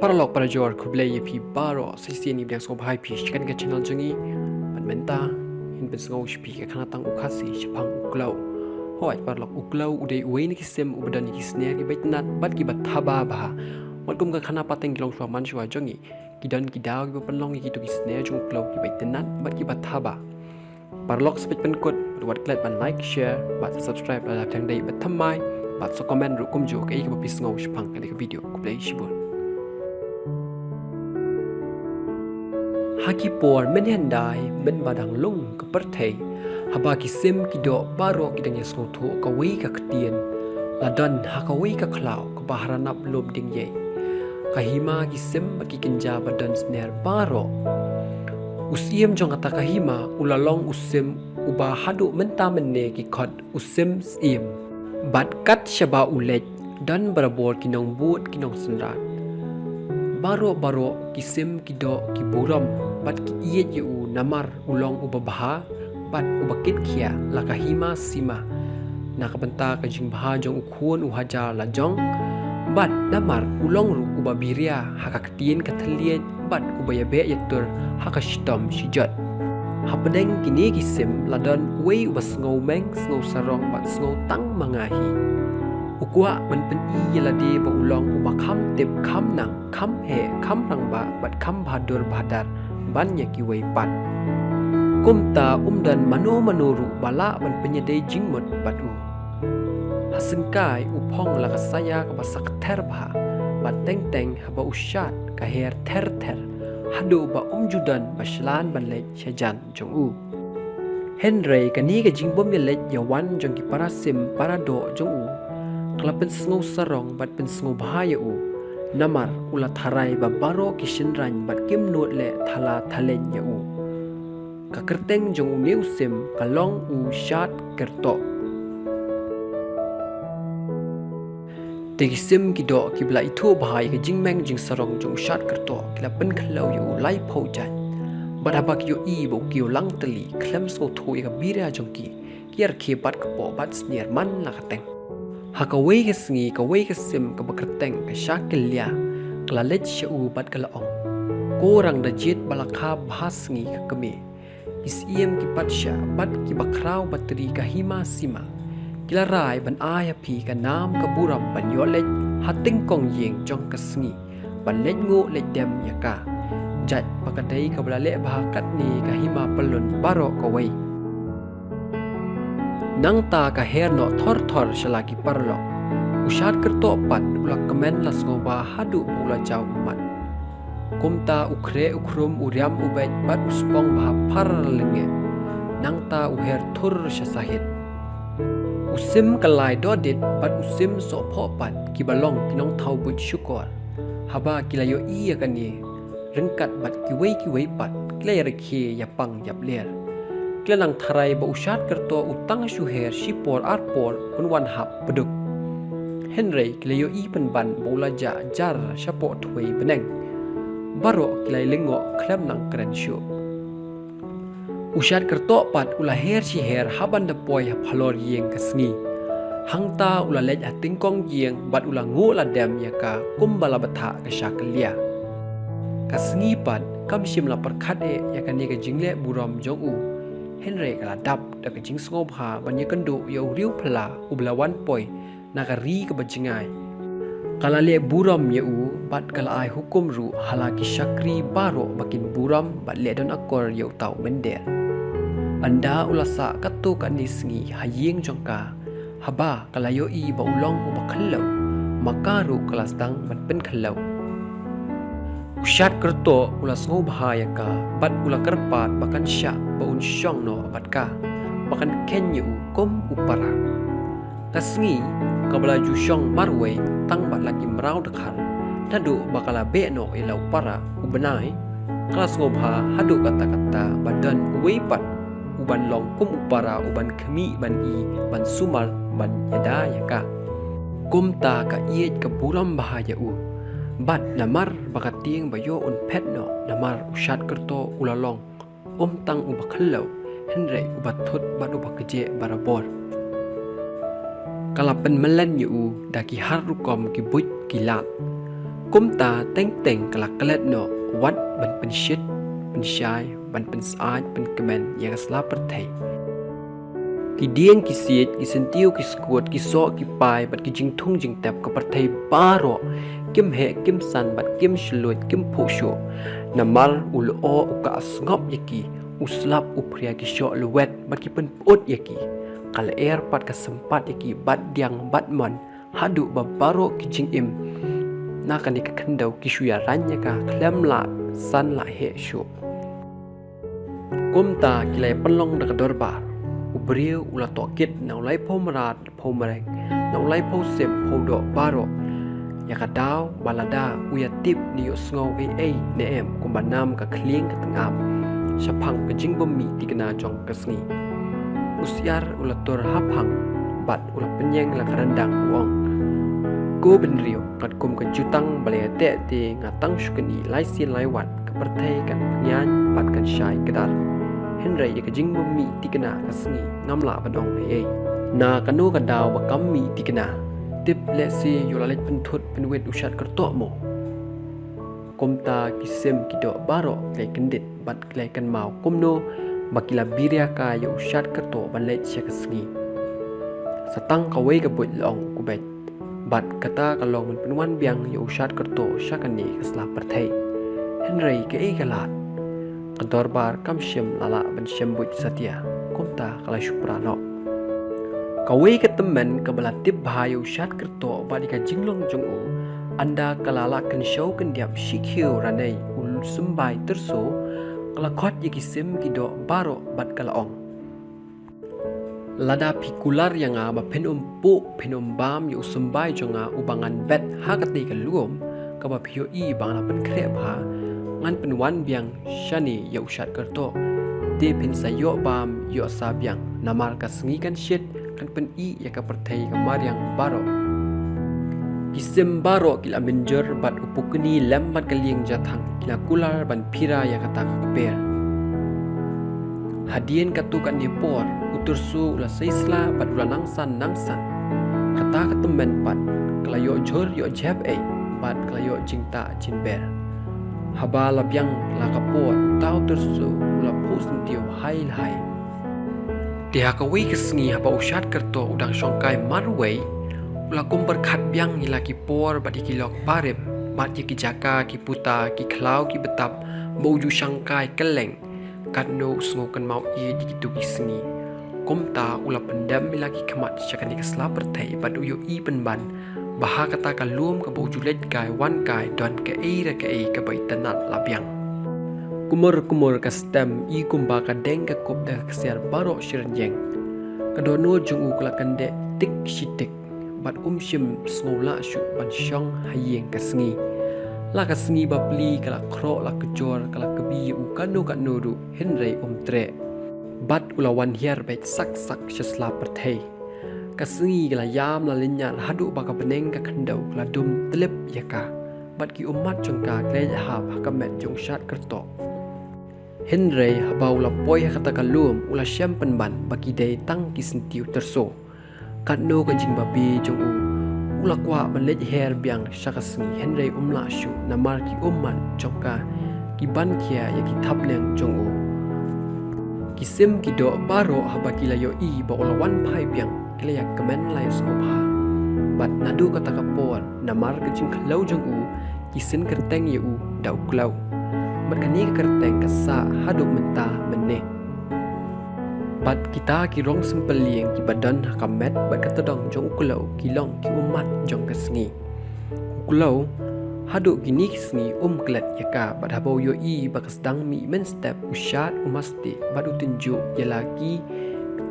Paralog para jor kublay pi baro sisi ni biang sobhai pi chikan ke channel jungi pan menta hin ben sngau shpi ke khana tang ukhasi shpang uklau hoi paralog uklau udei uin ki sem ubadan ki snare ki baitnat bat ki bathaba ba wat kum ka khana pateng kilong shwa man shwa jungi kidan ki daw ki panlong ki tu ki snare jung uklau ki baitnat bat ki bathaba paralog spet pen kod wat klat ban like share bat subscribe la thang dei bat thamai bat so comment ru kum jo ke ki bapis ngau shpang ke video kublay shibun Haki por menhendai ben badang lung ke perthei haba ki sim ki do baro ki dang yeso tho ka wei ka ktien ladan ha ka wei ka khlau ka baharanap lom ding ye kahima ki sim ki kinja badan sner baro usiem jong ata kahima ulalong usim uba hadu menta menne ki khot usim sim bat kat shaba ulej dan barabor ki nong but ki nong sunrat baro kisim kido kiburam bat ki iye u namar ulong ubabaha bat ubakit khia lakahima sima nakabanta ka jingbaha jong ukhun uhaja lajong bat namar ulong ru ubabiria hakaktin kathlien bat ubayabe yatur hakashtom shijat hapdeng kini kisim ladan wei ubasngau meng sngo sarong bat sngo tang mangahi ukwa man pen i yelade ba ulong uba kham tep kham nang kham he kham rang ba bat kham bhadur bhadar ban ya ki wei pat kumta umdan mano manuru bala ban penyedai jingmut bat u hasengkai uphong la kasaya ka basak ther bha bat teng teng haba ushat ka her ther ther hadu ba umjudan baslan ban le shajan jong u henry kani ka jingbom yelej yawan jong ki parasim parado jong u kala pen sngo sarong bat pen sngo bahaya u namar ula tharai ba baro kishin ran bat kim not le thala thalen ya u ka kerteng jong neu sim kalong u shat kerto te sim ki do ki bla itho bahai ka jingmeng jing sarong jong shat kerto kila pen khlau yu lai phau jan bat abak yu i bo ki lang tali khlem so tho ya bira jong ki kiar khe bat ka po bat snier man la kateng haka wei ka sngi ka wei ka sim ka bakrteng ka shakilya kala lech shu bat kala ong ko rang da jit balakha bhas ngi ka kame isiem ki patsha bat ki bakrau batri ka hima sima kila rai ban aya phi ka nam ka buram ban yo lech hating kong yeng jong ka sngi ban lech ngo lech dem yaka jat pakadai ka blale bha kat ni ka hima palun baro ka wei nang ta ka her no thor shalaki parlo ushat kerto pat ula kemen lasngoba hadu pula jaw mat kumta ukre ukrum uryam ubet bat uspong bah par lenge nang ta uher thur shasahit usim kalai dodit pat usim so pho pat kibalong kinong thau but shukor haba kilayo iya kani rengkat bat kiwei pat klay rekhe yapang yapler Kelang tharai ba ushat kerto utang shuher shipor arpor unwan hap beduk Henry kilayo i penban bola ja jar shapo thwei beneng baro kilai lengo klem nang kren shu ushat kerto pat ula her shi her haban da poi phalor yeng kasngi hangta ula lej atingkong yeng bat ula ngo la dem yaka kumbala batha ka shaklia kasngi pat kamshim la perkhat e yakani ka jingle buram jong u Henry kala dap da ka jing sngo bha ban ye kandu yo riu phla ublawan poi nakari ka bajingai kala le buram ye u bat kala ai hukum ru halaki shakri baro bakin buram bat le don akor yo tau mender anda ulasa katu kani sngi hayeng jongka haba kala yo i ba ulong u bakhallo makaru kelas dang ban pen khallo ushat kerto ula sngo bahaya ka bat ula kerpat bakan syak baun syong no batka bakan kenyu kom upara kasngi kabalaju syong marwe tang bat lagi merau dekhar nadu bakala be no ila upara ubenai kelas ngobha hadu kata-kata badan weipat uban long kum upara uban kemi ban i ban sumar ban yada yaka kumta ka iet ka buram bahaya u bat namar bakating bayo un pet no namar ushat kerto ulalong tang ubakhallo henry ubathut bat ubakje barabor kalapen melen yu daki harukom ki buj kilat kum ta teng kalak kelet no wat ban pen shit pen shai ban pen saat pen kemen yang sela perthai ki dien ki siet ki sentiu ki skuat ki so ki pai bat ki jing thung jing tap ka perthai baro kim he kim san bat kim shluit kim phu sho namal ul o uka ngop yaki uslap upria ki sho luwet bat ki pen pot yaki kal air pat ka sempat yaki bat diang bat mon hadu babaro ki jing im na kan ka khandau ki shuya ranya ka klem la san la he sho kumta kilai penlong da dorbar ubrio ula tokit na ulai pomerat pomereng na ulai posem podo baro ya kadau balada uya tip ni yo sngo ai ne em kumbanam ka kling ka tengap syapang ka jing bumi tikena jong kasngi usiar ula tor hapang bat ula penyeng la karandang wong go benrio kat kum ka jutang balaya te te ngatang shukani lai sin lai wat ka perthai kan nyan pat kan shai kedar Henry ya kajing bumi tikena kasngi ngamla badong ai na kanu ka daw ba kammi tikena tip lesi yulalet pentut penwet ushat kerto mo komta kisem kido baro klai kendit bat klai kan mau komno bakila birya ka yo ushat kerto banlet sia kasngi satang kawai ka bot long kubet bat kata kalong penwan biang yo ushat kerto syakani kasla perthai Henry ke ai kalat Kedorbar kam syem lala ban syembut satya komta kala syuprano kawai ke temen ke belatip bahayu syat kerto badi ka jinglong jongu anda kalala kan show kan diap shikhiu ranai ul sembai terso kala khot yaki sim kido baro bat kalaong lada pikular yang ba penom bam yu sembai jonga ubangan bet hakati ka luom ka ba phio I bangla pen kre bha ngan penwan biang shani yo shat kerto de pin sayo bam yo sabyang namar ka sengi kan shit kan pen I ya ka perthai ka maryang baro kisim baro kila menjer bat upukni lembat kalieng jathang kila kular ban phira ya kata ka per hadien katu kan nepor utursu ula seisla bat ula nangsan kata ketemen pat kelayo jor yo jeb bat kelayo jingta jinber haba labyang la kapot tau tersu ula pusentiu hai dia kawi kesngi haba ushat kerto udang syongkai marway ula kumper khat biang ni laki por badi kilok parem bat ki jaka ki puta ki klau ki betap boju syangkai keleng katno sngokan mau I di kitu kisngi komta ula pendam laki kemat syakani kesla perthai badu yo I penban baha kata kalum ke bojulet kai wan kai don ke ai ke bai tanat labyang kumur ka stem I kumba ka deng ka kop da kser baro shirjeng kadono jungu kala kande tik shitik bat shim snola shu ban shong hayeng kasngi la kasngi bapli kala kro la kejor kala kebi u kanu ru Henry tre bat ulawan hiar bet sak shesla perthai kasngi kala yam la linya hadu baka beneng ka khandau kala dum tlep yaka bat ki umat jongka klej ha hakamet jong shat kerto Henry habau la poi kata kalum ula syam penban baki dei tang ki sentiu terso katno ka jing babi jong ula kwa banlet her biang syakasngi Henry la shu namar ki umman jongka ki ban kia yaki thapneng jong kisim ki do baro habaki la yo I ba ula wan phai biang kelayak kemen lai sopha bat nadu kata kapor namar ke jing khlau jong kisin kerteng yu dau klau bat kani kerteng kasa hadu mentah meneh bat kita ki rong sempelieng ki badan hakamet bat katodong jong klau kilong ki umat jong kasngi klau hadu gini kisngi klet yaka bat habau yo I bakas dang mi men step ushat umasti bat utinju yalaki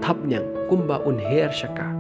thapnyang kumba unher syaka